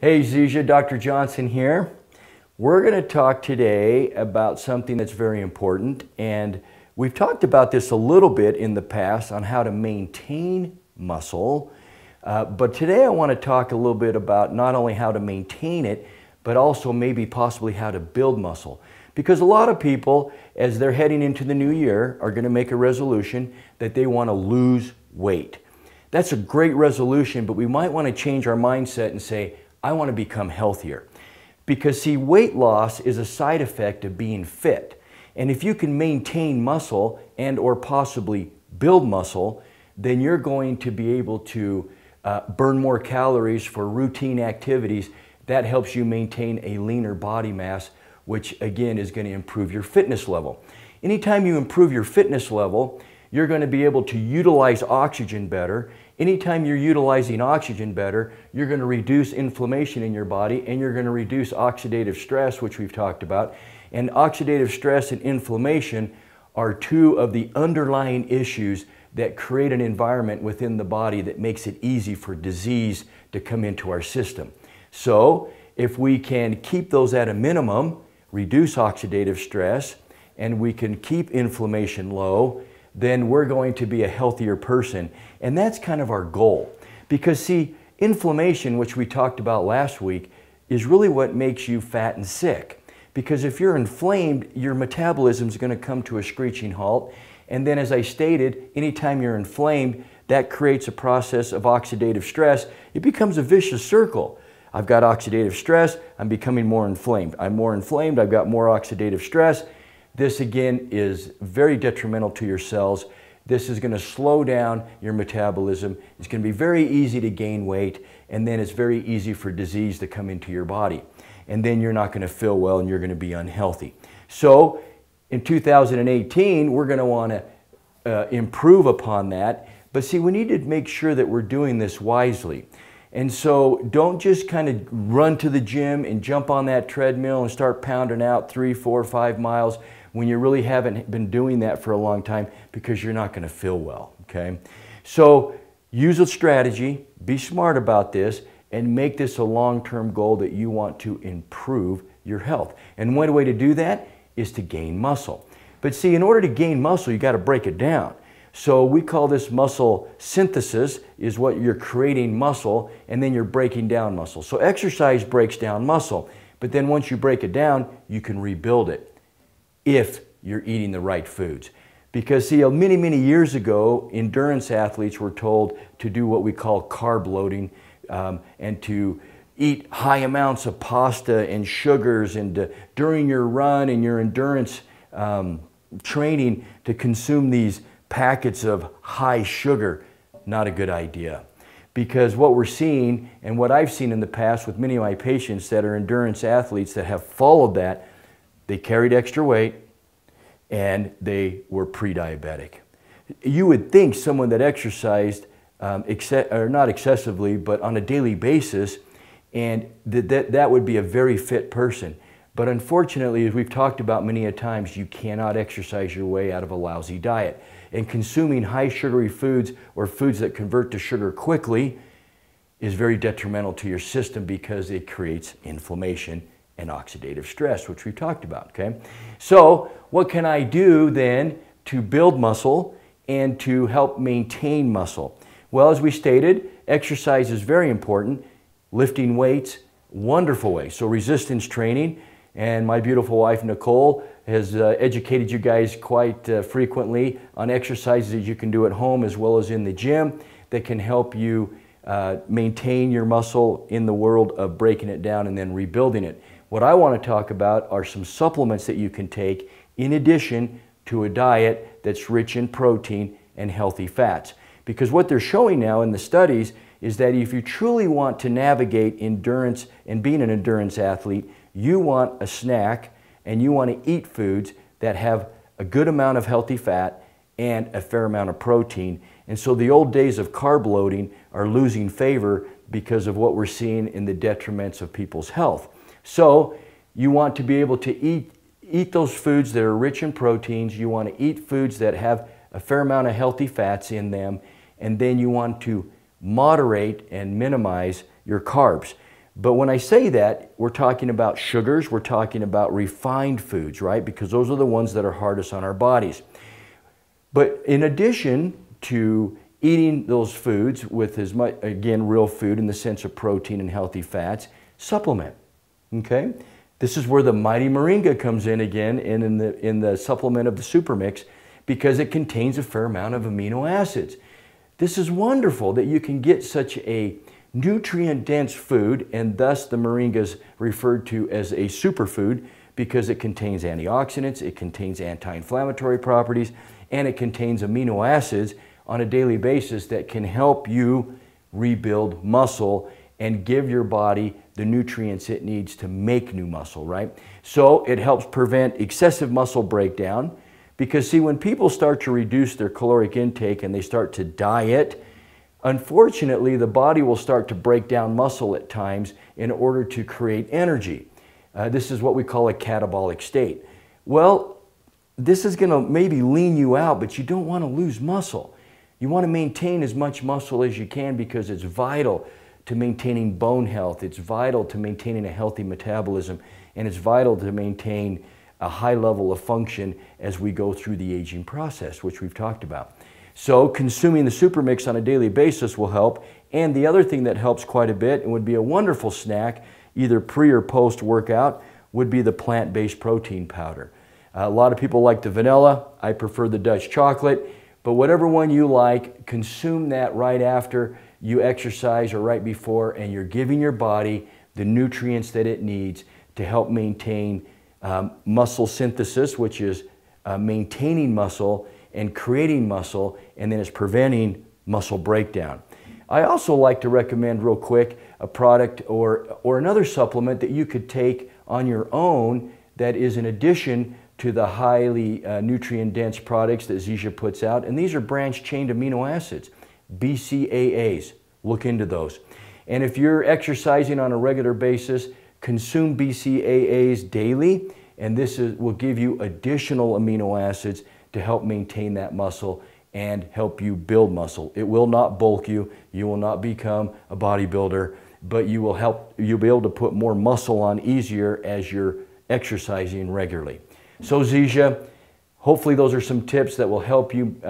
Hey Zizia, Dr. Johnson here. We're going to talk today about something that's very important, and we've talked about this a little bit in the past on how to maintain muscle, but today I want to talk a little bit about not only how to maintain it, but also maybe possibly how to build muscle. Because a lot of people, as they're heading into the new year, are going to make a resolution that they want to lose weight. That's a great resolution, but we might want to change our mindset and say, I want to become healthier. Because see, weight loss is a side effect of being fit. And if you can maintain muscle and or possibly build muscle, then you're going to be able to burn more calories for routine activities. That helps you maintain a leaner body mass, which again is going to improve your fitness level. Anytime you improve your fitness level, you're going to be able to utilize oxygen better. Anytime you're utilizing oxygen better, you're going to reduce inflammation in your body and you're going to reduce oxidative stress, which we've talked about. And oxidative stress and inflammation are two of the underlying issues that create an environment within the body that makes it easy for disease to come into our system. So if we can keep those at a minimum, reduce oxidative stress, and we can keep inflammation low, then we're going to be a healthier person. And that's kind of our goal. Because see, inflammation, which we talked about last week, is really what makes you fat and sick. Because if you're inflamed, your metabolism is going to come to a screeching halt. And then as I stated, anytime you're inflamed, that creates a process of oxidative stress. It becomes a vicious circle. I've got oxidative stress, I'm becoming more inflamed. I'm more inflamed, I've got more oxidative stress. This again is very detrimental to your cells. This is going to slow down your metabolism. It's going to be very easy to gain weight, and then it's very easy for disease to come into your body. And then you're not going to feel well and you're going to be unhealthy. So in 2018, we're going to want to improve upon that. But see, we need to make sure that we're doing this wisely. And so don't just kind of run to the gym and jump on that treadmill and start pounding out 3, 4, 5 miles when you really haven't been doing that for a long time, because you're not going to feel well, okay? So use a strategy, be smart about this, and make this a long-term goal that you want to improve your health. And one way to do that is to gain muscle. But see, in order to gain muscle, you got to break it down. So we call this muscle synthesis, is what you're creating muscle, and then you're breaking down muscle. So exercise breaks down muscle, but then once you break it down, you can rebuild it if you're eating the right foods. Because see, many, many years ago, endurance athletes were told to do what we call carb loading, and to eat high amounts of pasta and sugars, and during your run and your endurance training to consume these packets of high sugar. Not a good idea. Because what we're seeing, and what I've seen in the past with many of my patients that are endurance athletes that have followed that, they carried extra weight and they were pre-diabetic. You would think someone that exercised, or not excessively, but on a daily basis, and that would be a very fit person. But unfortunately, as we've talked about many a times, you cannot exercise your way out of a lousy diet. And consuming high sugary foods or foods that convert to sugar quickly is very detrimental to your system, because it creates inflammation and oxidative stress, which we talked about, okay? So what can I do then to build muscle and to help maintain muscle? Well, as we stated, exercise is very important. Lifting weights, wonderful way. So resistance training, and my beautiful wife, Nicole, has educated you guys quite frequently on exercises that you can do at home as well as in the gym that can help you maintain your muscle in the world of breaking it down and then rebuilding it. What I want to talk about are some supplements that you can take in addition to a diet that's rich in protein and healthy fats. Because what they're showing now in the studies is that if you truly want to navigate endurance and being an endurance athlete, you want a snack and you want to eat foods that have a good amount of healthy fat and a fair amount of protein. And so the old days of carb loading are losing favor because of what we're seeing in the detriments of people's health. So you want to be able to eat those foods that are rich in proteins. You want to eat foods that have a fair amount of healthy fats in them. And then you want to moderate and minimize your carbs. But when I say that, we're talking about sugars, we're talking about refined foods, right? Because those are the ones that are hardest on our bodies. But in addition to eating those foods with as much, again, real food in the sense of protein and healthy fats, supplement, okay? This is where the Mighty Moringa comes in again in the supplement of the Super Mix, because it contains a fair amount of amino acids. This is wonderful that you can get such a nutrient-dense food, and thus the Moringa is referred to as a superfood because it contains antioxidants, it contains anti-inflammatory properties, and it contains amino acids on a daily basis that can help you rebuild muscle and give your body the nutrients it needs to make new muscle, right? So it helps prevent excessive muscle breakdown, because see, when people start to reduce their caloric intake and they start to diet, unfortunately the body will start to break down muscle at times in order to create energy. This is what we call a catabolic state. Well, this is going to maybe lean you out, but you don't want to lose muscle. You want to maintain as much muscle as you can because it's vital to maintaining bone health. It's vital to maintaining a healthy metabolism, and it's vital to maintain a high level of function as we go through the aging process, which we've talked about. So consuming the Super Mix on a daily basis will help. And the other thing that helps quite a bit and would be a wonderful snack, either pre or post workout, would be the plant-based protein powder. A lot of people like the vanilla. I prefer the Dutch chocolate, but whatever one you like, consume that right after you exercise or right before, and you're giving your body the nutrients that it needs to help maintain muscle synthesis, which is maintaining muscle and creating muscle, and then it's preventing muscle breakdown. I also like to recommend real quick a product or another supplement that you could take on your own that is in addition to the highly nutrient-dense products that Zesha puts out, and these are branched-chain amino acids, BCAAs. Look into those. And if you're exercising on a regular basis, consume BCAAs daily, and this will give you additional amino acids to help maintain that muscle and help you build muscle. It will not bulk you. You will not become a bodybuilder, but you'll be able to put more muscle on easier as you're exercising regularly. So Zesha, hopefully those are some tips that will help you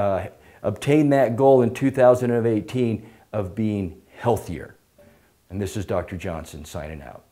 obtain that goal in 2018 of being healthier. And this is Dr. Johnson signing out.